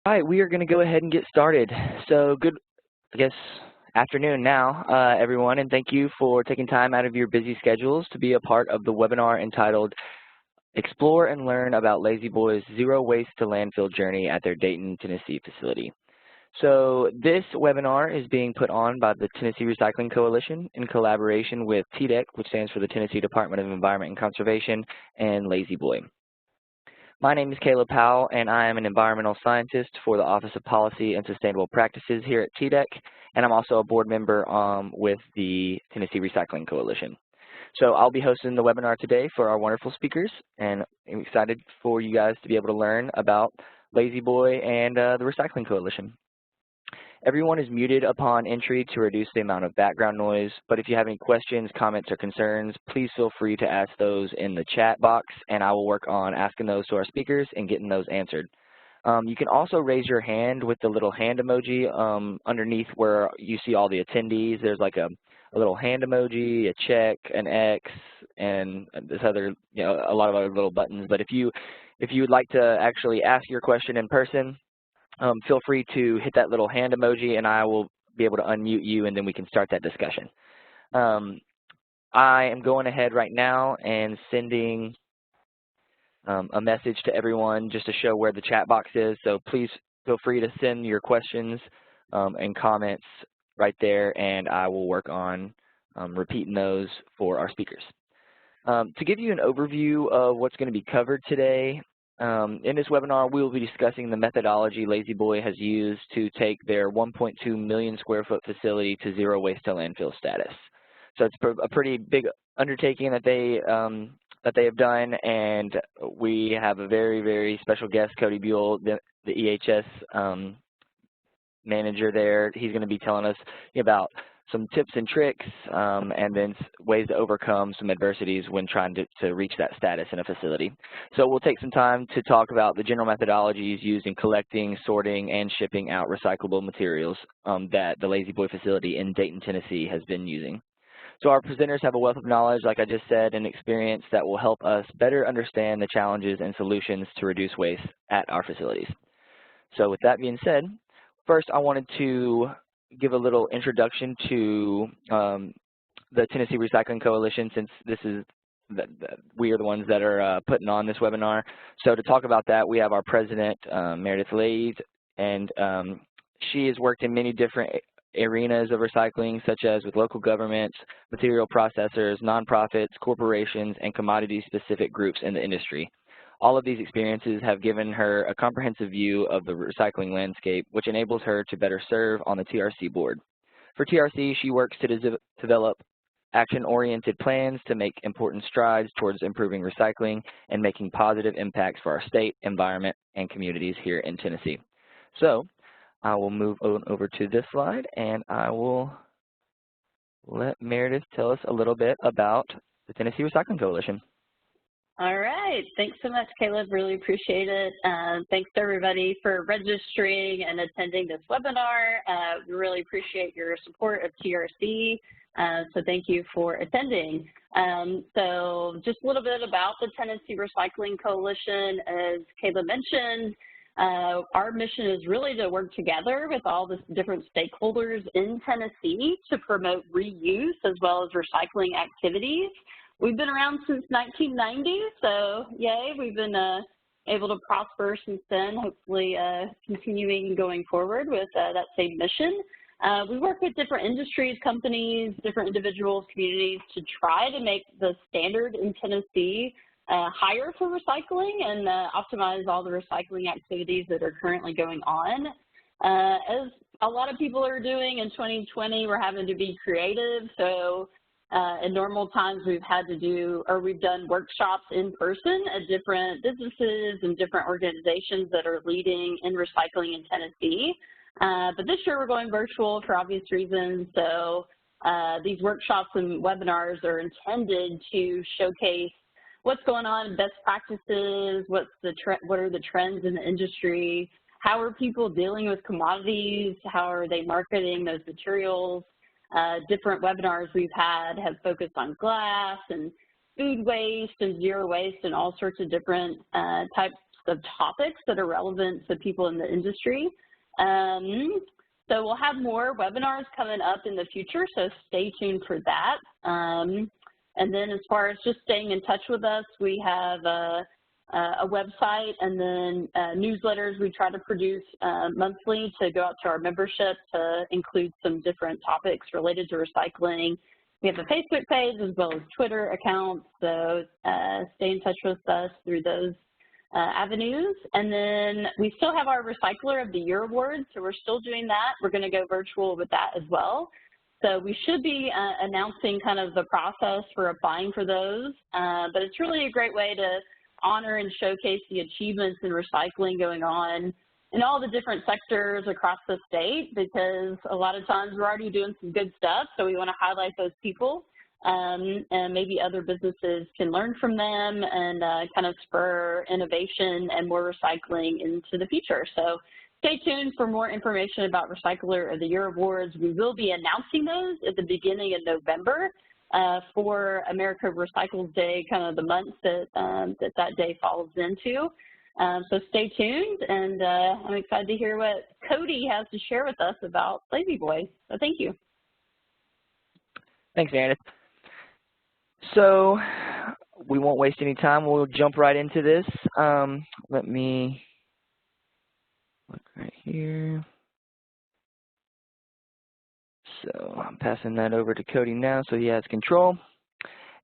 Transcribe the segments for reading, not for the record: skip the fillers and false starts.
All right, we are going to go ahead and get started. So good, I guess, afternoon now, everyone, and thank you for taking time out of your busy schedules to be a part of the webinar entitled Explore and Learn About Lazy Boy's Zero Waste to Landfill Journey at their Dayton, Tennessee facility. So this webinar is being put on by the Tennessee Recycling Coalition in collaboration with TDEC, which stands for the Tennessee Department of Environment and Conservation, and Lazy Boy. My name is Caleb Powell, and I am an environmental scientist for the Office of Policy and Sustainable Practices here at TDEC, and I'm also a board member with the Tennessee Recycling Coalition. So I'll be hosting the webinar today for our wonderful speakers, and I'm excited for you guys to be able to learn about Lazy Boy and the Recycling Coalition. Everyone is muted upon entry to reduce the amount of background noise, but if you have any questions, comments, or concerns, please feel free to ask those in the chat box, and I will work on asking those to our speakers and getting those answered. You can also raise your hand with the little hand emoji underneath where you see all the attendees. There's like a little hand emoji, a check, an X, and this other, a lot of other little buttons. But if you would like to actually ask your question in person, feel free to hit that little hand emoji and I will be able to unmute you and then we can start that discussion. I am going ahead right now and sending a message to everyone just to show where the chat box is. So please feel free to send your questions and comments right there and I will work on repeating those for our speakers. To give you an overview of what's going to be covered today, in this webinar, we will be discussing the methodology Lazy Boy has used to take their 1.2 million square foot facility to zero waste to landfill status. So it's a pretty big undertaking that they have done, and we have a very, very special guest, Cody Buell, the EHS manager there. He's going to be telling us about some tips and tricks and then ways to overcome some adversities when trying to reach that status in a facility. So we'll take some time to talk about the general methodologies used in collecting, sorting, and shipping out recyclable materials that the Lazy Boy facility in Dayton, Tennessee has been using. So our presenters have a wealth of knowledge, like I just said, and experience that will help us better understand the challenges and solutions to reduce waste at our facilities. So with that being said, first I wanted to give a little introduction to the Tennessee Recycling Coalition, since this is we are the ones that are putting on this webinar. So to talk about that, we have our president, Meredith Lays, and she has worked in many different arenas of recycling, such as with local governments, material processors, nonprofits, corporations, and commodity-specific groups in the industry. All of these experiences have given her a comprehensive view of the recycling landscape, which enables her to better serve on the TRC board. For TRC, she works to develop action-oriented plans to make important strides towards improving recycling and making positive impacts for our state, environment, and communities here in Tennessee. So I will move on over to this slide, and I will let Meredith tell us a little bit about the Tennessee Recycling Coalition. All right. Thanks so much, Caleb. Really appreciate it. Thanks to everybody for registering and attending this webinar. We really appreciate your support of TRC. So thank you for attending. So just a little bit about the Tennessee Recycling Coalition. As Caleb mentioned, our mission is really to work together with all the different stakeholders in Tennessee to promote reuse as well as recycling activities. We've been around since 1990, so yay, we've been able to prosper since then, hopefully continuing going forward with that same mission. We work with different industries, companies, different individuals, communities to try to make the standard in Tennessee higher for recycling and optimize all the recycling activities that are currently going on. As a lot of people are doing in 2020, we're having to be creative, so in normal times, we've done workshops in person at different businesses and different organizations that are leading in recycling in Tennessee. But this year, we're going virtual for obvious reasons. So these workshops and webinars are intended to showcase what's going on in best practices, what are the trends in the industry, how are people dealing with commodities, how are they marketing those materials. Different webinars we've had have focused on glass and food waste and zero waste and all sorts of different types of topics that are relevant to people in the industry. So we'll have more webinars coming up in the future, so stay tuned for that. And then as far as just staying in touch with us, we have a website and then newsletters we try to produce monthly to go out to our membership to include some different topics related to recycling. We have a Facebook page as well as Twitter accounts, so stay in touch with us through those avenues. And then we still have our Recycler of the Year Awards, so we're still doing that. We're going to go virtual with that as well. So we should be announcing kind of the process for applying for those, but it's really a great way to honor and showcase the achievements in recycling going on in all the different sectors across the state, because a lot of times we're already doing some good stuff, so we want to highlight those people, and maybe other businesses can learn from them and kind of spur innovation and more recycling into the future. So stay tuned for more information about Recycler of the Year Awards. We will be announcing those at the beginning of November for America Recycles Day, kind of the month that that day falls into. So stay tuned, and I'm excited to hear what Cody has to share with us about Lazy Boy. So thank you. Thanks, Meredith. So we won't waste any time. We'll jump right into this. Let me look right here. So I'm passing that over to Cody now so he has control.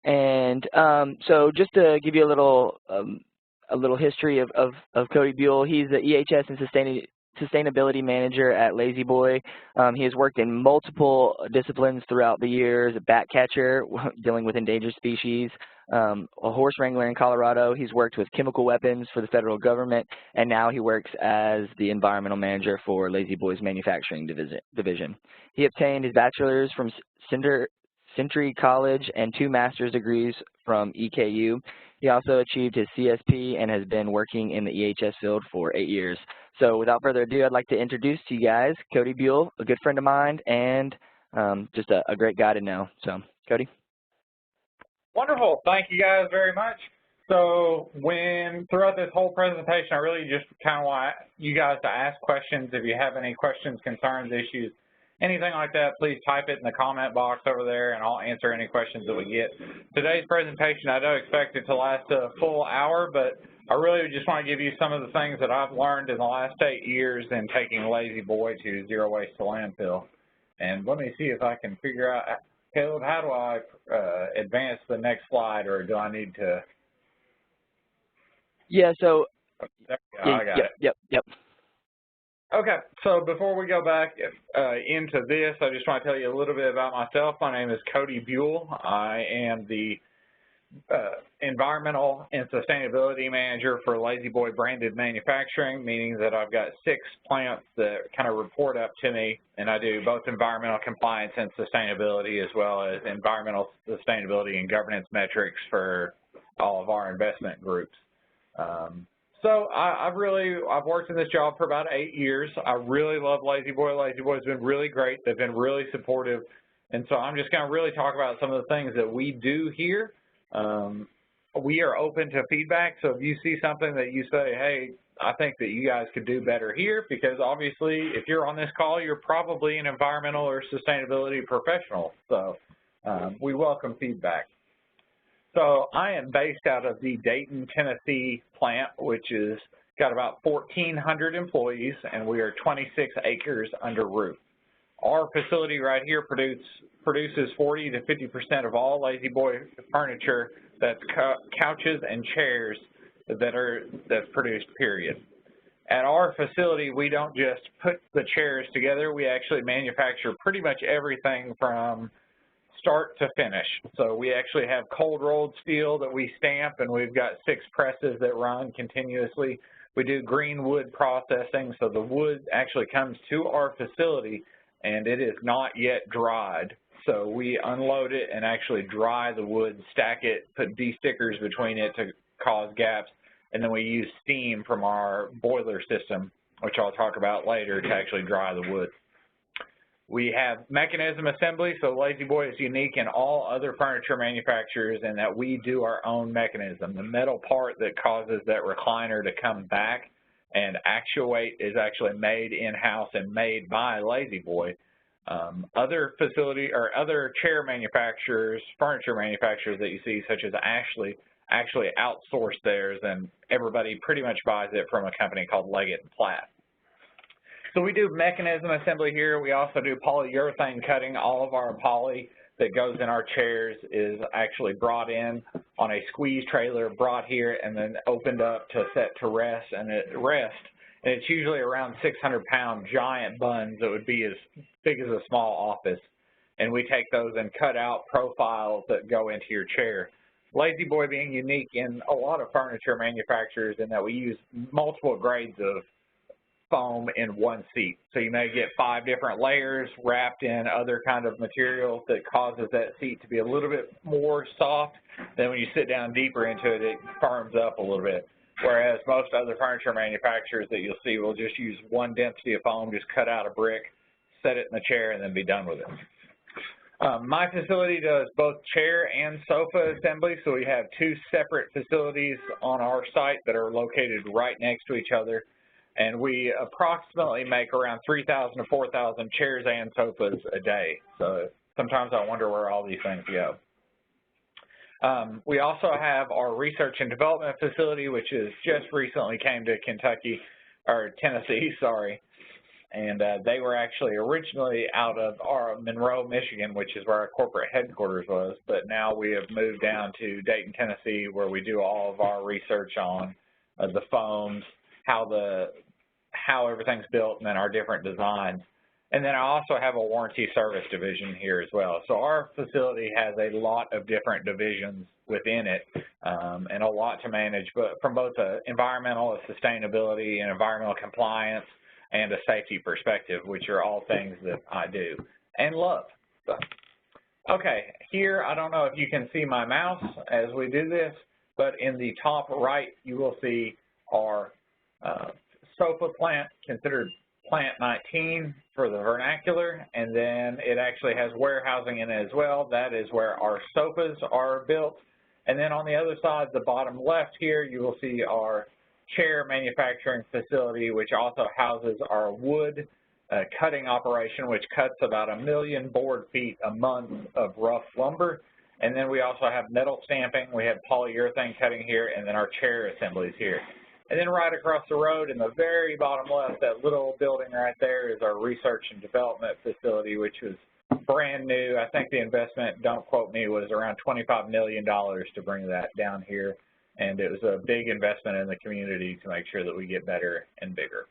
And so just to give you a little history of Cody Buell, he's the EHS and Sustainability Manager at Lazy Boy. He has worked in multiple disciplines throughout the years: a bat catcher, dealing with endangered species, a horse wrangler in Colorado. He's worked with chemical weapons for the federal government, and now he works as the environmental manager for Lazy Boy's manufacturing division. He obtained his bachelor's from Century College and 2 master's degrees from EKU. He also achieved his CSP and has been working in the EHS field for 8 years. So without further ado, I'd like to introduce to you guys Cody Buell, a good friend of mine, and just a great guy to know. So, Cody. Wonderful. Thank you guys very much. So throughout this whole presentation, I really just kind of want you guys to ask questions. If you have any questions, concerns, issues, anything like that, please type it in the comment box over there, and I'll answer any questions that we get. Today's presentation, I don't expect it to last a full hour, but I really just want to give you some of the things that I've learned in the last 8 years in taking Lazy Boy to zero waste to landfill. And let me see if I can figure out, Caleb, how do I advance the next slide, or do I need to? Yeah, so. There we go. I got it. Yep. Okay, so before we go back into this, I just want to tell you a little bit about myself. My name is Cody Buell. I am the Environmental and Sustainability Manager for Lazy Boy Branded Manufacturing, meaning that I've got 6 plants that kind of report up to me, and I do both environmental compliance and sustainability, as well as environmental sustainability and governance metrics for all of our investment groups. So I've worked in this job for about 8 years. I really love Lazy Boy. Lazy Boy's been really great. They've been really supportive. And so I'm just going to really talk about some of the things that we do here. We are open to feedback. So if you see something that you say, hey, I think that you guys could do better here, because obviously if you're on this call, you're probably an environmental or sustainability professional. So we welcome feedback. So I am based out of the Dayton, Tennessee plant, which is got about 1,400 employees, and we are 26 acres under roof. Our facility right here produces 40 to 50% of all Lazy Boy furniture. That's couches and chairs that's produced, period. At our facility, we don't just put the chairs together. We actually manufacture pretty much everything from start to finish. So we actually have cold rolled steel that we stamp, and we've got 6 presses that run continuously. We do green wood processing, so the wood actually comes to our facility and it is not yet dried. So we unload it and actually dry the wood, stack it, put de-stickers between it to cause gaps, and then we use steam from our boiler system, which I'll talk about later, to actually dry the wood. We have mechanism assembly, so La-Z-Boy is unique in all other furniture manufacturers in that we do our own mechanism. The metal part that causes that recliner to come back and actuate is actually made in-house and made by La-Z-Boy. Other facility or other chair manufacturers, furniture manufacturers that you see, such as Ashley, actually outsource theirs, and everybody pretty much buys it from a company called Leggett & Platt. So we do mechanism assembly here. We also do polyurethane cutting. All of our poly that goes in our chairs is actually brought in on a squeeze trailer, brought here, and then opened up to set to rest, and it's usually around 600-pound giant buns that would be as big as a small office. And we take those and cut out profiles that go into your chair. La-Z-Boy being unique in a lot of furniture manufacturers in that we use multiple grades of foam in one seat. So you may get 5 different layers wrapped in other kind of materials that causes that seat to be a little bit more soft. Then when you sit down deeper into it, it firms up a little bit. Whereas most other furniture manufacturers that you'll see will just use one density of foam, just cut out a brick, set it in the chair, and then be done with it. My facility does both chair and sofa assembly, so we have 2 separate facilities on our site that are located right next to each other. And we approximately make around 3,000 to 4,000 chairs and sofas a day. So sometimes I wonder where all these things go. We also have our research and development facility, which is just recently came to Tennessee, sorry. And they were actually originally out of Monroe, Michigan, which is where our corporate headquarters was. But now we have moved down to Dayton, Tennessee, where we do all of our research on the foams, how everything's built, and then our different designs. And then I also have a warranty service division here as well. So our facility has a lot of different divisions within it and a lot to manage, but from both an environmental, a sustainability, and environmental compliance, and a safety perspective, which are all things that I do and love. So, okay, here I don't know if you can see my mouse as we do this, but in the top right you will see our sofa plant, considered plant 19 for the vernacular, and then it actually has warehousing in it as well. That is where our sofas are built. And then on the other side, the bottom left here, you will see our chair manufacturing facility, which also houses our wood cutting operation, which cuts about 1 million board feet a month of rough lumber. And then we also have metal stamping, we have polyurethane cutting here, and then our chair assemblies here. And then right across the road in the very bottom left, that little building right there is our research and development facility, which was brand new. I think the investment, don't quote me, was around $25 million to bring that down here. And it was a big investment in the community to make sure that we get better and bigger.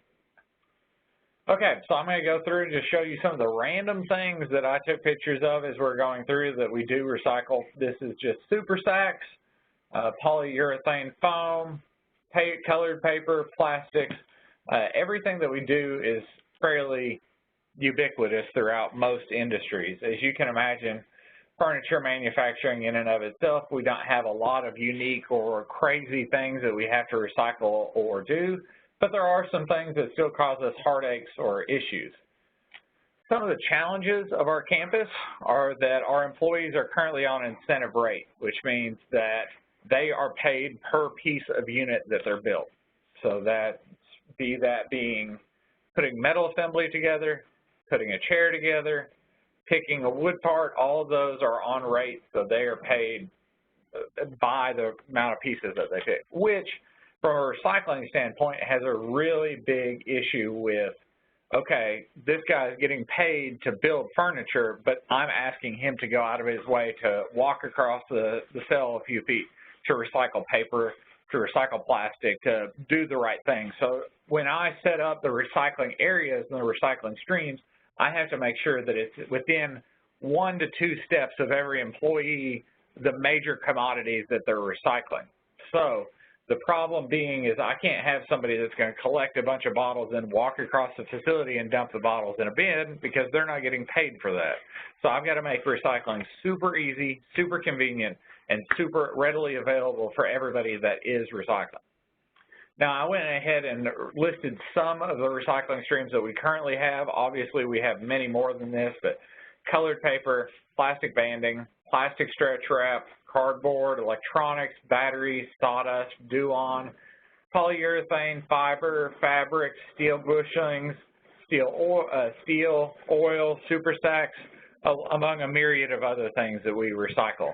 Okay, so I'm going to go through and just show you some of the random things that I took pictures of as we're going through that we do recycle. This is just super sacks, polyurethane foam, colored paper, plastics. Everything that we do is fairly ubiquitous throughout most industries. As you can imagine, furniture manufacturing in and of itself, we don't have a lot of unique or crazy things that we have to recycle or do, but there are some things that still cause us heartaches or issues. Some of the challenges of our campus are that our employees are currently on incentive rate, which means that they are paid per piece of unit that they're built. So that being putting metal assembly together, putting a chair together, picking a wood part, all of those are on rate, so they are paid by the amount of pieces that they pick, which from a recycling standpoint has a really big issue with, okay, this guy is getting paid to build furniture, but I'm asking him to go out of his way to walk across the cell a few feet to recycle paper, to recycle plastic, to do the right thing. So when I set up the recycling areas and the recycling streams, I have to make sure that it's within 1 to 2 steps of every employee, the major commodities that they're recycling. So the problem being is I can't have somebody that's going to collect a bunch of bottles and walk across the facility and dump the bottles in a bin because they're not getting paid for that. So I've got to make recycling super easy, super convenient, and super readily available for everybody that is recycling. Now, I went ahead and listed some of the recycling streams that we currently have. Obviously, we have many more than this, but colored paper, plastic banding, plastic stretch wrap, cardboard, electronics, batteries, sawdust, Duon, polyurethane, fiber, fabric, steel bushings, steel, oil, super sacks, among a myriad of other things that we recycle.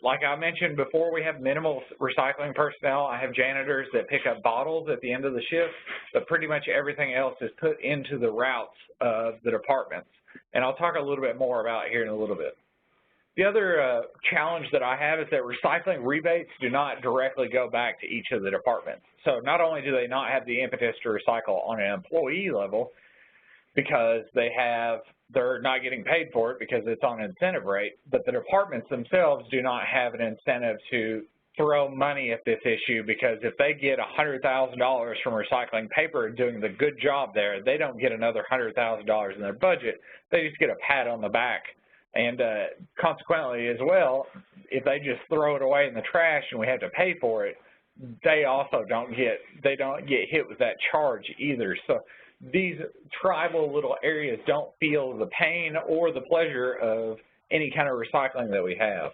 Like I mentioned before, we have minimal recycling personnel. I have janitors that pick up bottles at the end of the shift, but pretty much everything else is put into the routes of the departments. And I'll talk a little bit more about it here in a little bit. The other challenge that I have is that recycling rebates do not directly go back to each of the departments. So not only do they not have the impetus to recycle on an employee level because they're not getting paid for it because it's on an incentive rate, but the departments themselves do not have an incentive to throw money at this issue, because if they get $100,000 from recycling paper and doing the good job there, they don't get another $100,000 in their budget. They just get a pat on the back. And consequently as well, if they just throw it away in the trash and we have to pay for it, they also don't get hit with that charge either. So these tribal little areas don't feel the pain or the pleasure of any kind of recycling that we have.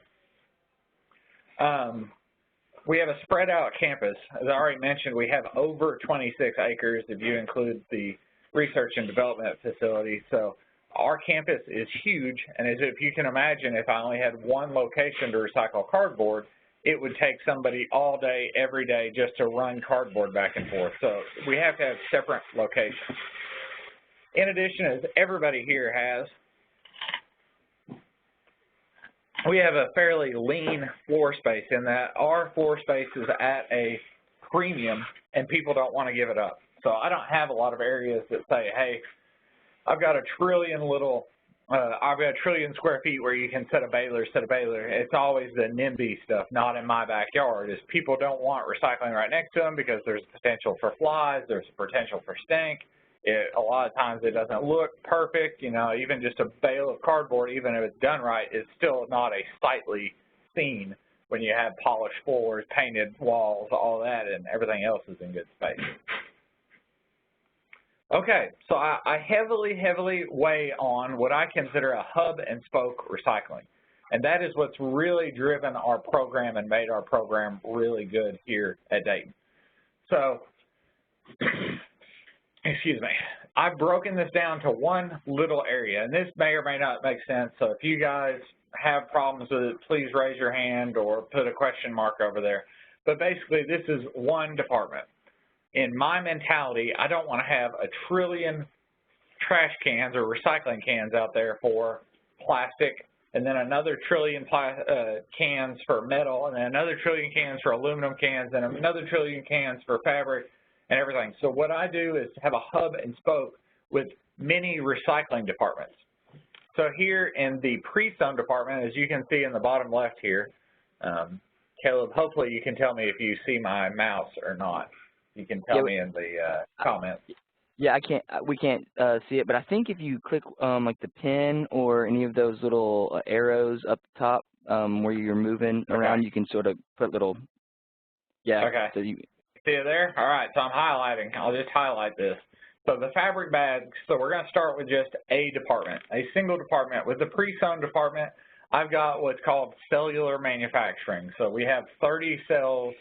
We have a spread out campus. As I already mentioned, we have over 26 acres if you include the research and development facility. So our campus is huge, and as if you can imagine, if I only had one location to recycle cardboard, it would take somebody all day, every day, just to run cardboard back and forth. So we have to have separate locations. In addition, as everybody here has, we have a fairly lean floor space in that our floor space is at a premium and people don't want to give it up. So I don't have a lot of areas that say, hey, I've got a trillion square feet where you can set a baler. It's always the NIMBY stuff, not in my backyard, is people don't want recycling right next to them because there's potential for flies, there's potential for stink. A lot of times it doesn't look perfect, you know, even just a bale of cardboard, even if it's done right, is still not a sightly scene when you have polished floors, painted walls, all that, and everything else is in good space. Okay, so I heavily weigh on what I consider a hub and spoke recycling. And that is what's really driven our program and made our program really good here at Dayton. So, excuse me, I've broken this down to one little area, and this may or may not make sense. So if you guys have problems with it, please raise your hand or put a question mark over there. But basically, this is one department. In my mentality, I don't want to have a trillion trash cans or recycling cans out there for plastic, and then another trillion cans for metal, and then another trillion cans for aluminum cans, and another trillion cans for fabric and everything. So what I do is have a hub and spoke with many recycling departments. So here in the pre-some department, as you can see in the bottom left here, Caleb, hopefully you can tell me if you see my mouse or not. You can tell me in the comments. Yeah, we can't see it, but I think if you click like the pin or any of those little arrows up top where you're moving around, you can sort of put little, Okay. So you see it there? All right, so I'm highlighting. I'll just highlight this. So the fabric bags, so we're going to start with just a department, a single department. With the pre-sewn department, I've got what's called cellular manufacturing. So we have 30 cells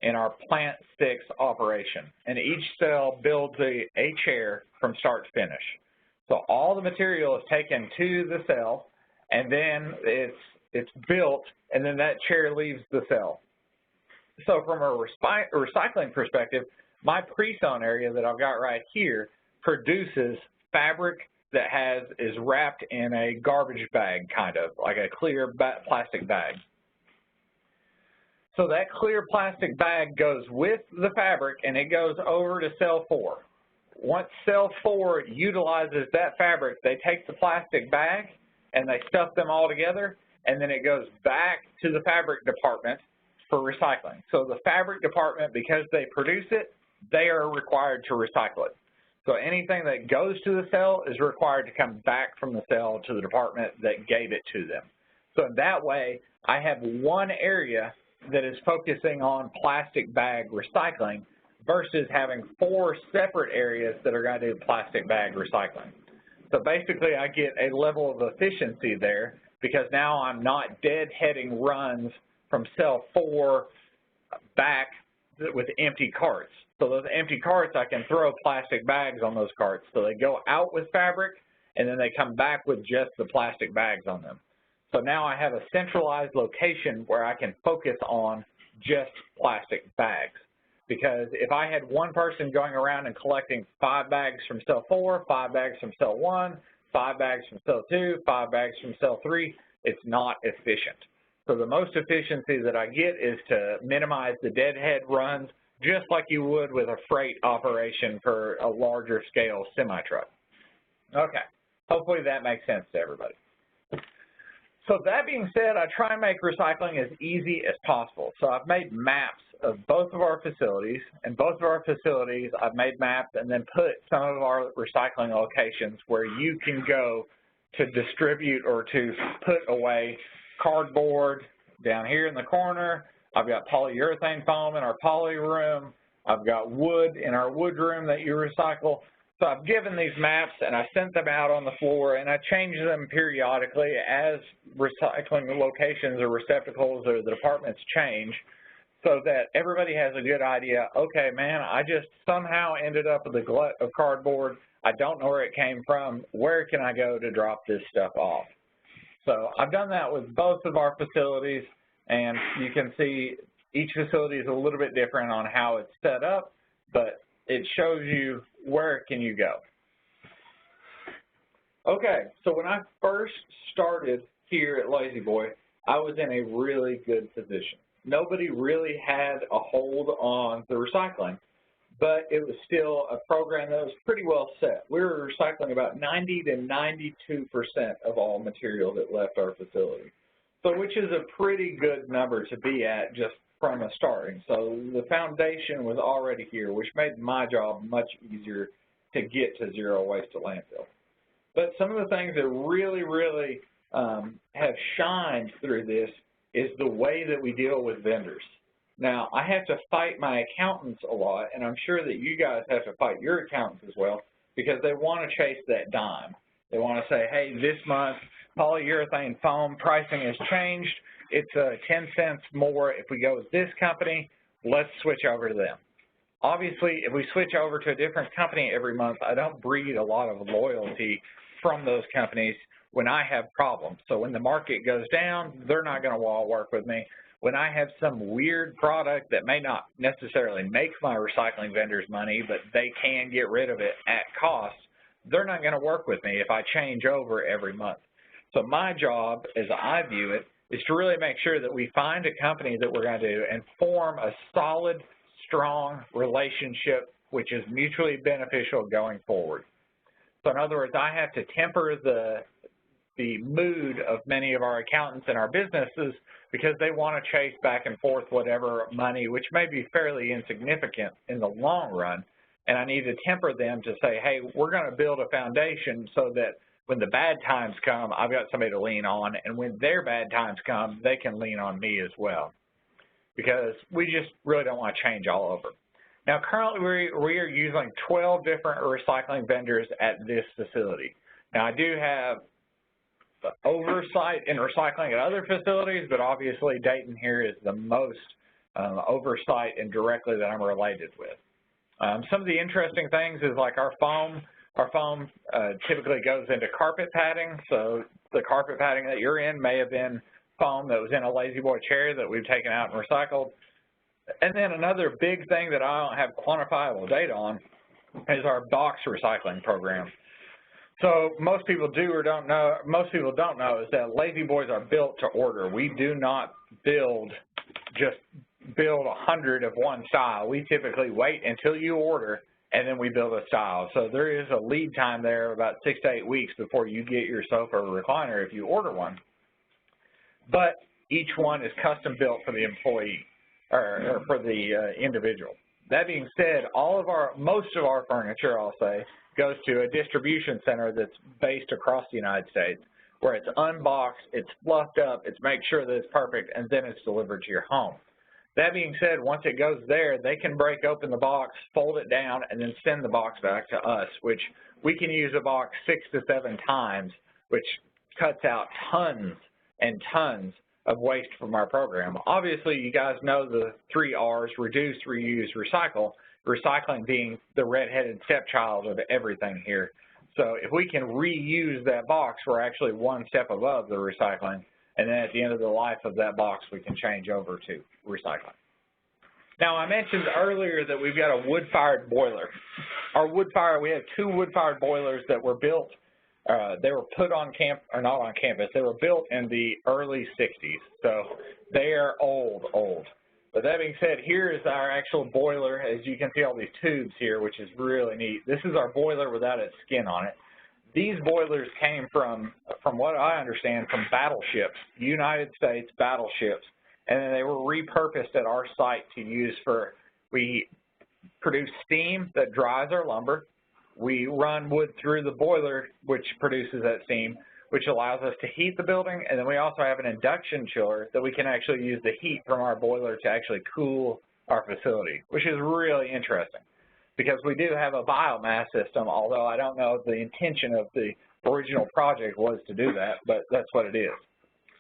in our Plant 6 operation, and each cell builds a chair from start to finish. So all the material is taken to the cell, and then it's built, and then that chair leaves the cell. So from a recycling perspective, my pre-sewn area that I've got right here produces fabric that is wrapped in a garbage bag, kind of, like a clear plastic bag. So that clear plastic bag goes with the fabric, and it goes over to cell 4. Once cell 4 utilizes that fabric, they take the plastic bag and they stuff them all together, and then it goes back to the fabric department for recycling. So the fabric department, because they produce it, they are required to recycle it. So anything that goes to the cell is required to come back from the cell to the department that gave it to them. So in that way, I have one area that is focusing on plastic bag recycling versus having 4 separate areas that are going to do plastic bag recycling. So basically I get a level of efficiency there because now I'm not deadheading runs from cell 4 back with empty carts. So those empty carts, I can throw plastic bags on those carts. So they go out with fabric and then they come back with just the plastic bags on them. So now I have a centralized location where I can focus on just plastic bags. Because if I had one person going around and collecting 5 bags from cell 4, 5 bags from cell 1, 5 bags from cell 2, 5 bags from cell 3, it's not efficient. So the most efficiency that I get is to minimize the deadhead runs just like you would with a freight operation for a larger scale semi-truck. Okay, hopefully that makes sense to everybody. So that being said, I try and make recycling as easy as possible. So I've made maps of both of our facilities, and both of our facilities I've made maps and then put some of our recycling locations where you can go to distribute or to put away cardboard down here in the corner. I've got polyurethane foam in our poly room. I've got wood in our wood room that you recycle. So I've given these maps and I sent them out on the floor and I change them periodically as recycling locations or receptacles or the departments change so that everybody has a good idea, okay, man, I just somehow ended up with a glut of cardboard. I don't know where it came from. Where can I go to drop this stuff off? So I've done that with both of our facilities, and you can see each facility is a little bit different on how it's set up, but it shows you where can you go. Okay, so when I first started here at Lazy Boy, I was in a really good position. Nobody really had a hold on the recycling, but it was still a program that was pretty well set. We were recycling about 90 to 92% of all material that left our facility, so which is a pretty good number to be at just from a starting. So the foundation was already here, which made my job much easier to get to zero waste at landfill. But some of the things that really have shined through this is the way that we deal with vendors. Now, I have to fight my accountants a lot, and I'm sure that you guys have to fight your accountants as well, because they want to chase that dime. They want to say, hey, this month polyurethane foam pricing has changed. It's 10 cents more if we go with this company. Let's switch over to them. Obviously, if we switch over to a different company every month, I don't breed a lot of loyalty from those companies when I have problems. So when the market goes down, they're not going to want to work with me. When I have some weird product that may not necessarily make my recycling vendors money, but they can get rid of it at cost, they're not going to work with me if I change over every month. So my job, as I view it, is to really make sure that we find a company that we're going to do and form a solid, strong relationship which is mutually beneficial going forward. So in other words, I have to temper the mood of many of our accountants and our businesses because they want to chase back and forth whatever money, which may be fairly insignificant in the long run, and I need to temper them to say, hey, we're going to build a foundation so that when the bad times come, I've got somebody to lean on, and when their bad times come, they can lean on me as well, because we just really don't want to change all over. Now, currently, we are using 12 different recycling vendors at this facility. Now, I do have oversight in recycling at other facilities, but obviously Dayton here is the most oversight and directly that I'm related with. Some of the interesting things is like our foam typically goes into carpet padding, so the carpet padding that you're in may have been foam that was in a Lazy Boy chair that we've taken out and recycled. And then another big thing that I don't have quantifiable data on is our box recycling program. So most people do or don't know, most people don't know is that Lazy Boys are built to order. We do not just build 100 of one style. We typically wait until you order and then we build a style. So there is a lead time there of about 6 to 8 weeks before you get your sofa or recliner if you order one. But each one is custom built for the employee or for the individual. That being said, most of our furniture, I'll say, goes to a distribution center that's based across the United States, where it's unboxed, it's fluffed up, it's make sure that it's perfect, and then it's delivered to your home. That being said, once it goes there, they can break open the box, fold it down, and then send the box back to us, which we can use a box 6 to 7 times, which cuts out tons and tons of waste from our program. Obviously, you guys know the 3 R's, reduce, reuse, recycle, recycling being the redheaded stepchild of everything here. So if we can reuse that box, we're actually one step above the recycling. And then at the end of the life of that box, we can change over to recycling. Now, I mentioned earlier that we've got a wood-fired boiler. Our we have 2 wood-fired boilers that were built. They were put on not on campus. They were built in the early 60s, so they are old. But that being said, here is our actual boiler. As you can see all these tubes here, which is really neat. This is our boiler without its skin on it. These boilers came from what I understand, from battleships, United States battleships, and then they were repurposed at our site to use for, we produce steam that dries our lumber. We run wood through the boiler, which produces that steam, which allows us to heat the building, and then we also have an induction chiller that we can actually use the heat from our boiler to actually cool our facility, which is really interesting because we do have a biomass system, although I don't know if the intention of the original project was to do that, but that's what it is.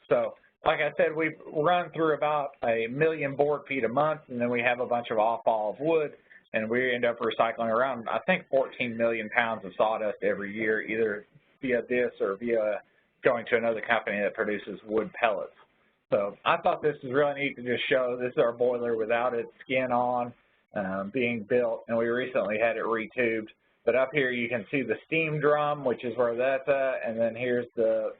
So, like I said, we run through about 1 million board feet a month, and then we have a bunch of off-fall of wood, and we end up recycling around, I think, 14 million pounds of sawdust every year, either via this or via going to another company that produces wood pellets. So I thought this was really neat to just show. This is our boiler without its skin on, being built, and we recently had it retubed. But up here you can see the steam drum, which is where that's at, and then here's the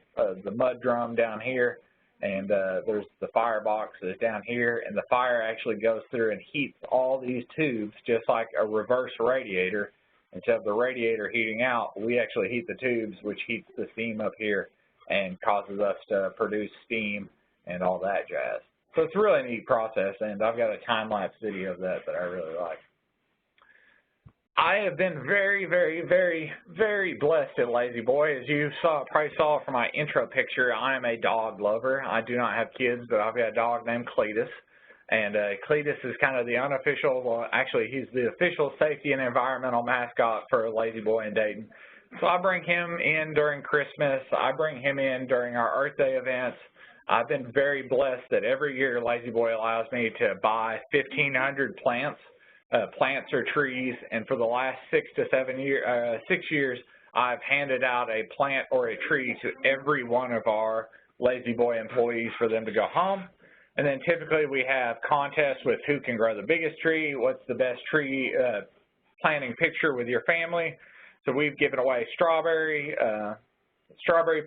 mud drum down here, and there's the firebox that's down here, and the fire actually goes through and heats all these tubes just like a reverse radiator. Instead of the radiator heating out, we actually heat the tubes, which heats the steam up here and causes us to produce steam and all that jazz. So it's a really neat process, and I've got a time-lapse video of that I really like. I have been very, very, very, very blessed at Lazy Boy. As you probably saw from my intro picture, I am a dog lover. I do not have kids, but I've got a dog named Cletus. And Cletus is kind of the unofficial, well, actually he's the official safety and environmental mascot for Lazy Boy in Dayton. So I bring him in during Christmas. I bring him in during our Earth Day events. I've been very blessed that every year Lazy Boy allows me to buy 1,500 plants or trees, and for the last 6 years, I've handed out a plant or a tree to every one of our Lazy Boy employees for them to go home. And then typically we have contests with who can grow the biggest tree, what's the best tree planting picture with your family. So we've given away strawberry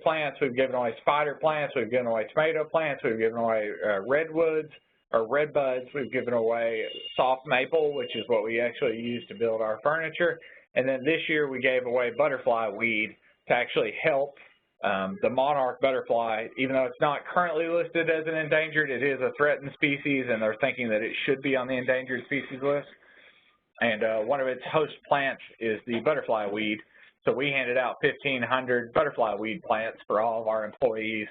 plants, we've given away spider plants, we've given away tomato plants, we've given away redwoods or red buds, we've given away soft maple, which is what we actually use to build our furniture. And then this year we gave away butterfly weed to actually help the monarch butterfly. Even though it's not currently listed as an endangered, it is a threatened species, and they're thinking that it should be on the endangered species list. And one of its host plants is the butterfly weed. So we handed out 1,500 butterfly weed plants for all of our employees.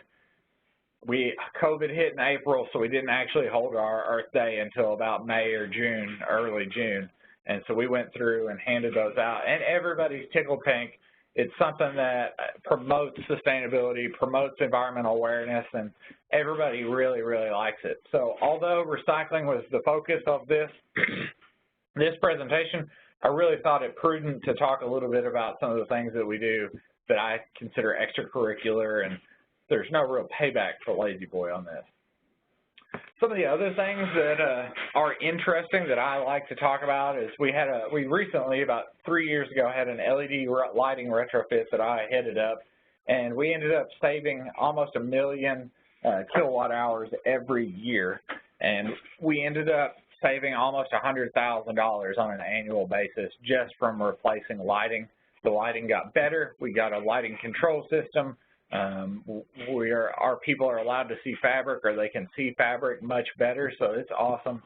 COVID hit in April, so we didn't actually hold our Earth Day until about May or June, early June. And so we went through and handed those out, and everybody's tickled pink. It's something that promotes sustainability, promotes environmental awareness, and everybody really, really likes it. So although recycling was the focus of this presentation, I really thought it prudent to talk a little bit about some of the things that we do that I consider extracurricular, and there's no real payback for Lazy Boy on this. Some of the other things that are interesting that I like to talk about is we recently, about 3 years ago, had an LED lighting retrofit that I headed up, and we ended up saving almost 1 million kilowatt hours every year, and we ended up saving almost $100,000 on an annual basis just from replacing lighting. The lighting got better. We got a lighting control system. Our people are allowed to see fabric, or they can see fabric much better, so it's awesome.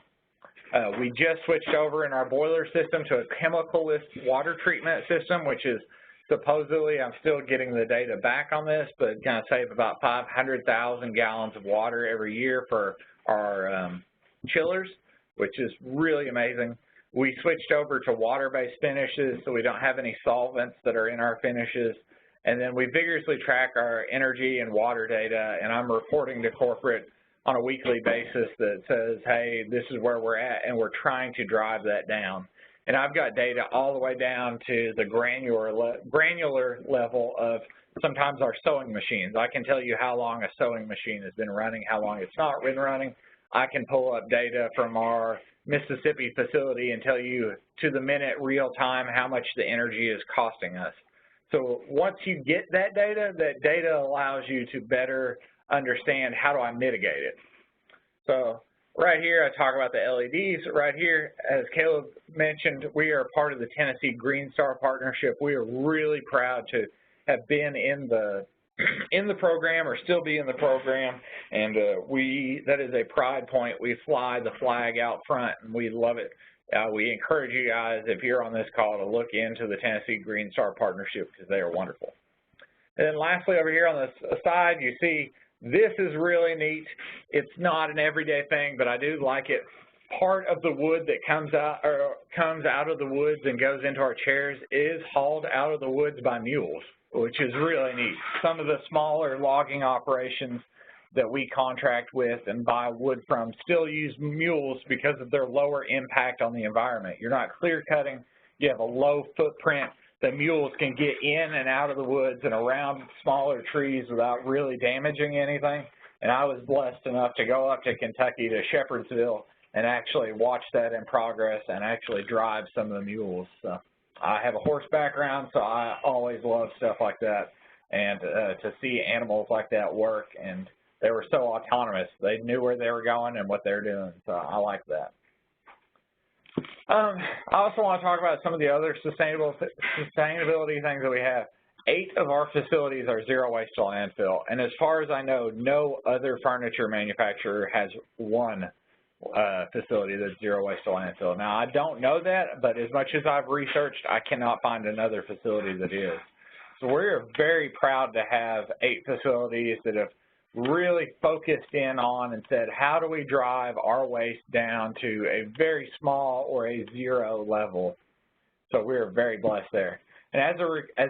We just switched over in our boiler system to a chemicalless water treatment system, which is supposedly, I'm still getting the data back on this, but it's going to save about 500,000 gallons of water every year for our chillers, which is really amazing. We switched over to water-based finishes, so we don't have any solvents that are in our finishes. And then we vigorously track our energy and water data, and I'm reporting to corporate on a weekly basis that says, hey, this is where we're at, and we're trying to drive that down. And I've got data all the way down to the granular level of sometimes our sewing machines. I can tell you how long a sewing machine has been running, how long it's not been running. I can pull up data from our Mississippi facility and tell you to the minute, real time, how much the energy is costing us. So once you get that data allows you to better understand how do I mitigate it. So right here, I talk about the LEDs. Right here, as Caleb mentioned, we are part of the Tennessee Green Star Partnership. We are really proud to have been in the program or still be in the program, and that is a pride point. We fly the flag out front, and we love it. We encourage you guys, if you're on this call, to look into the Tennessee Green Star Partnership because they are wonderful. And then lastly, over here on the side, you see this is really neat. It's not an everyday thing, but I do like it. Part of the wood that comes out of the woods and goes into our chairs is hauled out of the woods by mules, which is really neat. Some of the smaller logging operations that we contract with and buy wood from still use mules because of their lower impact on the environment. You're not clear cutting, you have a low footprint. The mules can get in and out of the woods and around smaller trees without really damaging anything. And I was blessed enough to go up to Kentucky to Shepherdsville and actually watch that in progress and actually drive some of the mules. So I have a horse background, so I always love stuff like that. And to see animals like that work, and they were so autonomous. They knew where they were going and what they were doing, so I like that. I also want to talk about some of the other sustainability things that we have. 8 of our facilities are zero waste to landfill, and as far as I know, no other furniture manufacturer has one facility that's zero waste to landfill. Now, I don't know that, but as much as I've researched, I cannot find another facility that is. So we're very proud to have 8 facilities that have really focused in on and said, how do we drive our waste down to a very small or a zero level? So we're very blessed there. And as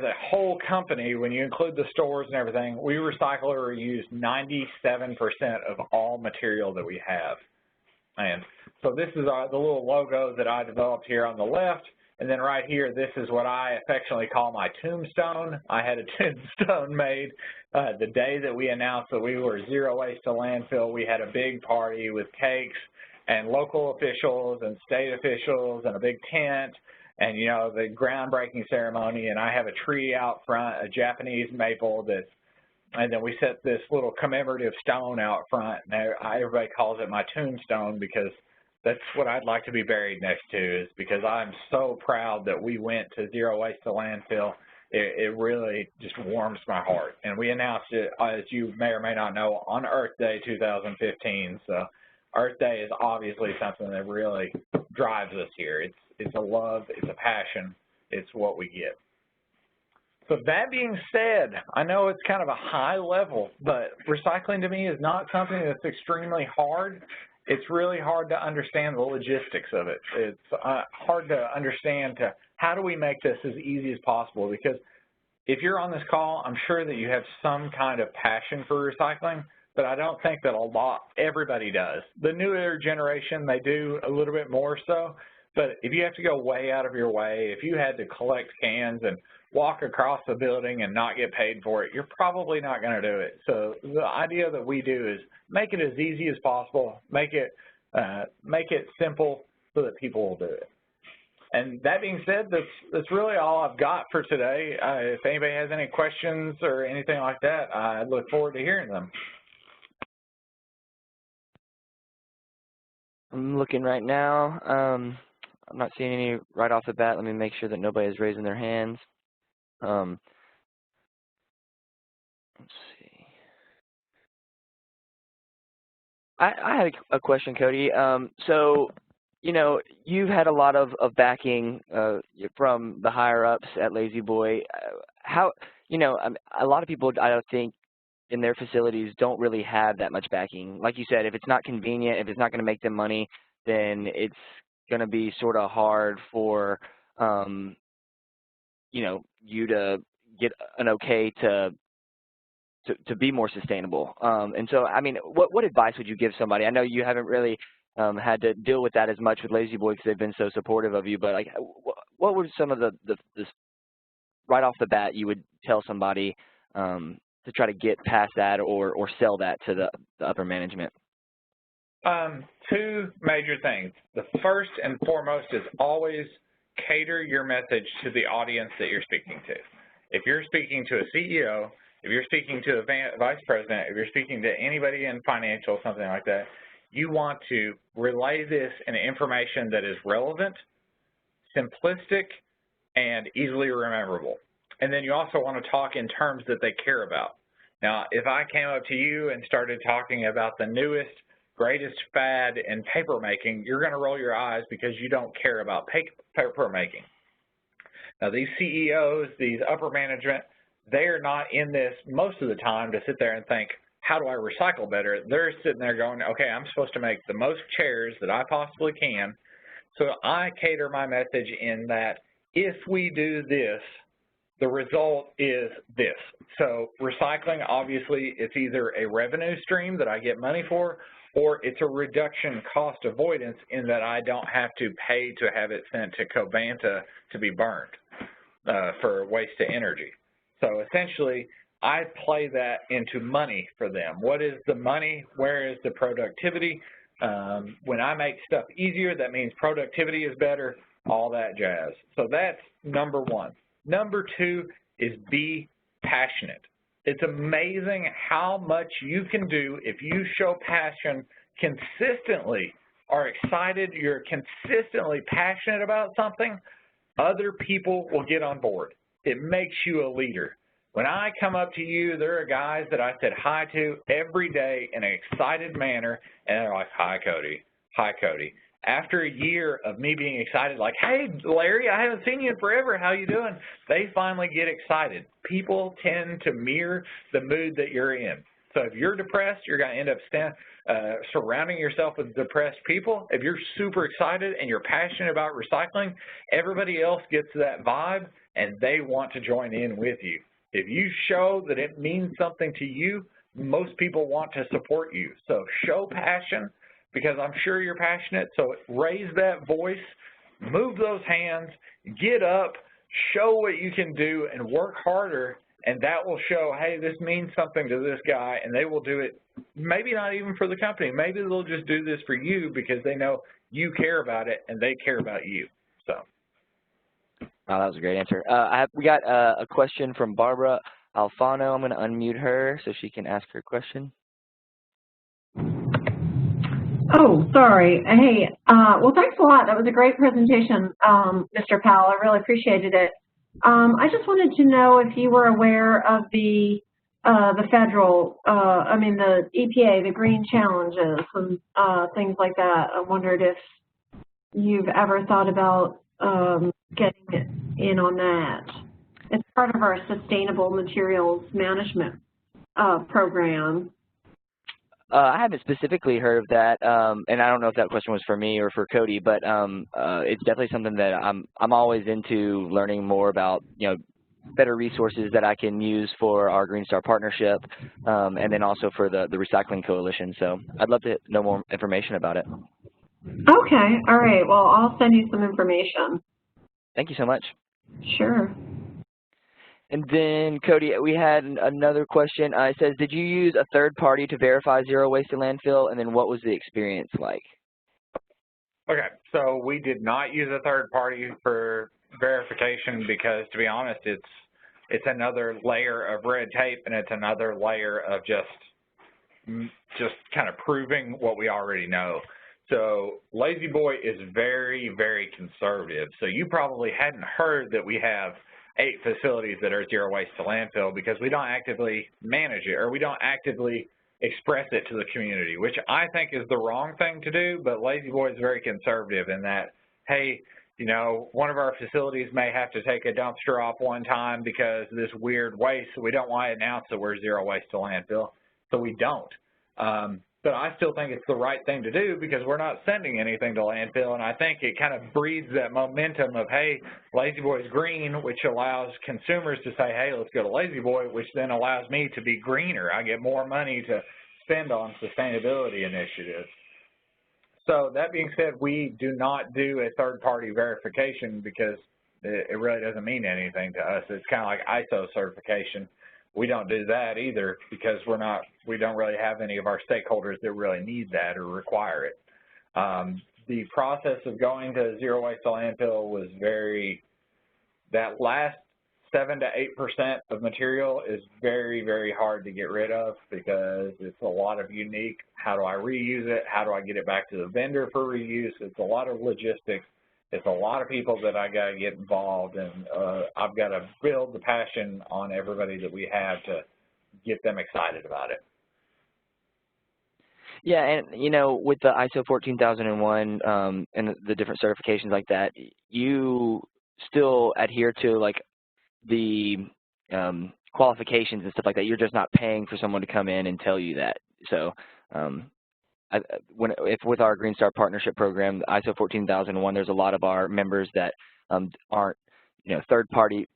a whole company, when you include the stores and everything, we recycle or reuse 97% of all material that we have. And so this is the little logo that I developed here on the left. And then right here, this is what I affectionately call my tombstone. I had a tombstone made the day that we announced that we were zero waste to landfill. We had a big party with cakes and local officials and state officials and a big tent and, you know, the groundbreaking ceremony. And I have a tree out front, a Japanese maple and then we set this little commemorative stone out front. And everybody calls it my tombstone because that's what I'd like to be buried next to, is because I'm so proud that we went to zero waste to landfill. It really just warms my heart. And we announced it, as you may or may not know, on Earth Day 2015. So Earth Day is obviously something that really drives us here. It's a love, it's a passion, it's what we get. So that being said, I know it's kind of a high level, but recycling to me is not something that's extremely hard. It's really hard to understand the logistics of it. It's hard to understand how do we make this as easy as possible, because if you're on this call, I'm sure that you have some kind of passion for recycling, but I don't think that everybody does. The newer generation, they do a little bit more so, but if you have to go way out of your way, if you had to collect cans and walk across the building and not get paid for it, you're probably not going to do it. So the idea that we do is make it as easy as possible, make it simple so that people will do it. And that being said, that's really all I've got for today. If anybody has any questions or anything like that, I look forward to hearing them. I'm looking right now. I'm not seeing any right off the bat. Let me make sure that nobody is raising their hands. Let's see. I had a question, Cody. So, you know, you've had a lot of backing from the higher ups at La-Z-Boy. How, you know, a lot of people, I don't think, in their facilities don't really have that much backing. Like you said, if it's not convenient, if it's not going to make them money, then it's going to be sort of hard for you know, you to get an okay to be more sustainable. And so, I mean, what advice would you give somebody? I know you haven't really had to deal with that as much with Lazy Boy because they've been so supportive of you, but like, what were some of the right off the bat you would tell somebody to try to get past that or sell that to the upper management? Two major things. The first and foremost is always cater your message to the audience that you're speaking to. If you're speaking to a CEO, if you're speaking to a vice president, if you're speaking to anybody in financial, something like that, you want to relay this in information that is relevant, simplistic, and easily rememberable. And then you also want to talk in terms that they care about. Now, if I came up to you and started talking about the newest, greatest fad in paper making, you're going to roll your eyes because you don't care about paper making. Now, these CEOs, these upper management, they're not in this most of the time to sit there and think, how do I recycle better? They're sitting there going, okay, I'm supposed to make the most chairs that I possibly can. So I cater my message in that if we do this, the result is this. So recycling, obviously, it's either a revenue stream that I get money for, or it's a reduction cost avoidance in that I don't have to pay to have it sent to Covanta to be burned for waste to energy. So essentially, I play that into money for them. What is the money? Where is the productivity? When I make stuff easier, that means productivity is better, all that jazz. So that's number one. Number two is be passionate. It's amazing how much you can do if you show passion consistently, are excited, you're consistently passionate about something, other people will get on board. It makes you a leader. When I come up to you, there are guys that I said hi to every day in an excited manner, and they're like, hi, Cody. Hi, Cody. After a year of me being excited, like, hey, Larry, I haven't seen you in forever. How you doing? They finally get excited. People tend to mirror the mood that you're in. So if you're depressed, you're going to end up surrounding yourself with depressed people. If you're super excited and you're passionate about recycling, everybody else gets that vibe, and they want to join in with you. If you show that it means something to you, most people want to support you. So show passion, because I'm sure you're passionate. So raise that voice, move those hands, get up, show what you can do, and work harder, and that will show, hey, this means something to this guy, and they will do it, maybe not even for the company. Maybe they'll just do this for you because they know you care about it and they care about you. So. Wow, that was a great answer. We got a question from Barbara Alfano. I'm going to unmute her so she can ask her question. Oh, sorry. Hey, well, thanks a lot. That was a great presentation, Mr. Powell. I really appreciated it. I just wanted to know if you were aware of the federal, the EPA, the green challenges and things like that. I wondered if you've ever thought about getting in on that. It's part of our sustainable materials management program. I haven't specifically heard of that, and I don't know if that question was for me or for Cody, but it's definitely something that I'm always into learning more about, better resources that I can use for our Green Star partnership, and then also for the Recycling Coalition. So I'd love to know more information about it. Okay, all right. Well, I'll send you some information. Thank you so much. Sure. And then, Cody, we had another question. It says, did you use a third party to verify zero waste to landfill, and then what was the experience like? Okay, so we did not use a third party for verification because, to be honest, it's another layer of red tape, and it's another layer of just kind of proving what we already know. So Lazy Boy is very, very conservative. So you probably hadn't heard that we have 8 facilities that are zero waste to landfill because we don't actively manage it, or we don't actively express it to the community, which I think is the wrong thing to do, but Lazy Boy is very conservative in that, hey, you know, one of our facilities may have to take a dumpster off one time because of this weird waste, so we don't want to announce that we're zero waste to landfill, so we don't. But I still think it's the right thing to do because we're not sending anything to landfill, and I think it kind of breeds that momentum of, hey, Lazy Boy's green, which allows consumers to say, hey, let's go to Lazy Boy, which then allows me to be greener. I get more money to spend on sustainability initiatives. So that being said, we do not do a third-party verification because it really doesn't mean anything to us. It's kind of like ISO certification. We don't do that either because we don't really have any of our stakeholders that really need that or require it. The process of going to zero waste to landfill was that last 7 to 8% of material is very, very hard to get rid of because it's a lot of unique, how do I reuse it, how do I get it back to the vendor for reuse, it's a lot of logistics, it's a lot of people that I got to get involved, and I've got to build the passion on everybody that we have to get them excited about it. Yeah, and you know, with the ISO 14001 and the different certifications like that, you still adhere to like the qualifications and stuff like that. You're just not paying for someone to come in and tell you that. So if with our Green Star Partnership Program, the ISO 14001, there's a lot of our members that aren't, you know, third-party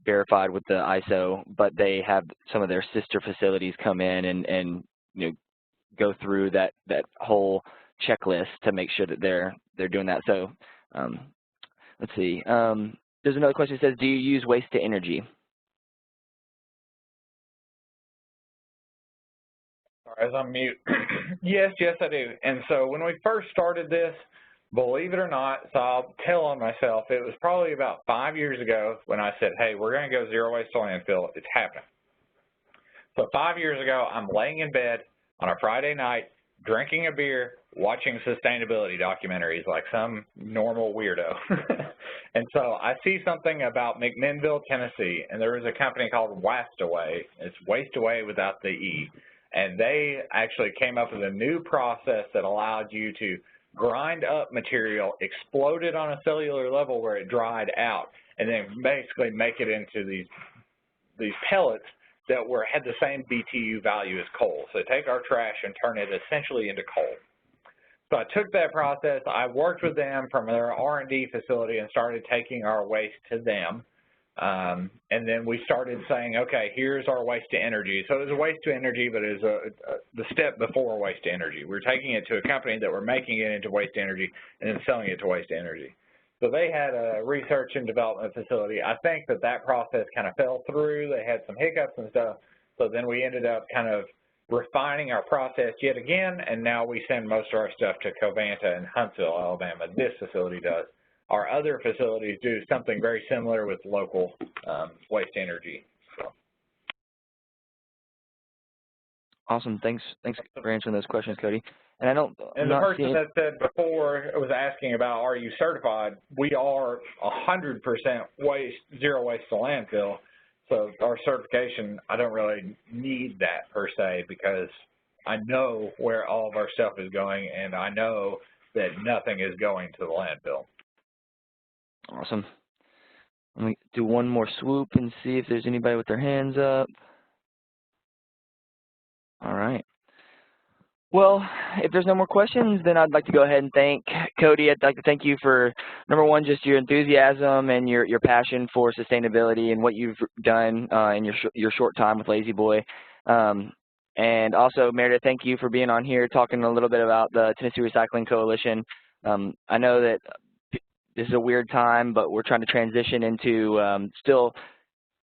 verified with the ISO, but they have some of their sister facilities come in and you know, go through that whole checklist to make sure that they're doing that. So let's see. There's another question that says, do you use waste to energy? As I'm mute. Yes, I do. And so when we first started this, believe it or not, so I'll tell on myself, it was probably about 5 years ago when I said, hey, we're going to go zero waste to landfill. It's happening. So 5 years ago, I'm laying in bed on a Friday night, drinking a beer, watching sustainability documentaries like some normal weirdo. And so I see something about McMinnville, Tennessee, and there is a company called Wastaway. It's Waste Away without the E. And they actually came up with a new process that allowed you to grind up material, explode it on a cellular level where it dried out, and then basically make it into these pellets that had the same BTU value as coal. So take our trash and turn it essentially into coal. So I took that process, I worked with them from their R&D facility and started taking our waste to them. And then we started saying, okay, here's our waste to energy. So it was a waste to energy, but it was the step before waste to energy. We're taking it to a company that were making it into waste to energy and then selling it to waste to energy. So they had a research and development facility. I think that process kind of fell through. They had some hiccups and stuff. So then we ended up kind of refining our process yet again, and now we send most of our stuff to Covanta and Huntsville, Alabama. This facility does. Our other facilities do something very similar with local waste energy. So. Awesome. Thanks for answering those questions, Cody. And the person that said before was asking about, are you certified? We are 100% zero waste to landfill. So our certification, I don't really need that per se because I know where all of our stuff is going and I know that nothing is going to the landfill. Awesome. Let me do one more swoop and see if there's anybody with their hands up. All right. Well, if there's no more questions, then I'd like to go ahead and thank Cody. I'd like to thank you for, number one, just your enthusiasm and your passion for sustainability and what you've done in your short time with Lazy Boy. And also, Meredith, thank you for being on here talking a little bit about the Tennessee Recycling Coalition. I know that this is a weird time, but we're trying to transition into still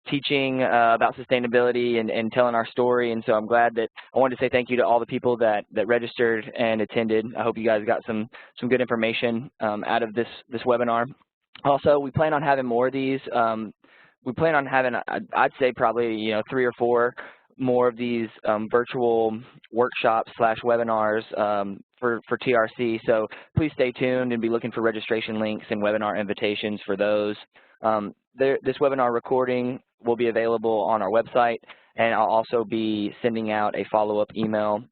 teaching about sustainability and telling our story, and so I'm glad that I wanted to say thank you to all the people that registered and attended. I hope you guys got some good information out of this webinar. Also, we plan on having more of these. We plan on having, I'd say probably 3 or 4 more of these virtual workshops / webinars for TRC. So please stay tuned and be looking for registration links and webinar invitations for those. This webinar recording will be available on our website, and I'll also be sending out a follow-up email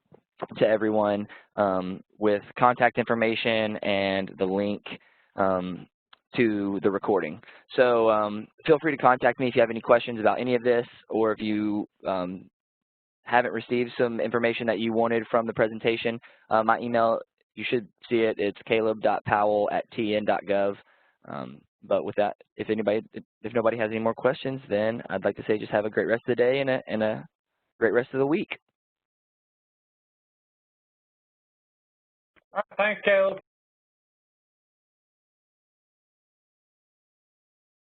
to everyone with contact information and the link to the recording. So feel free to contact me if you have any questions about any of this, or if you haven't received some information that you wanted from the presentation. My email, you should see it. It's caleb.powell@tn.gov. But with that, if nobody has any more questions, then I'd like to say just have a great rest of the day and a great rest of the week. All right, thanks, Caleb.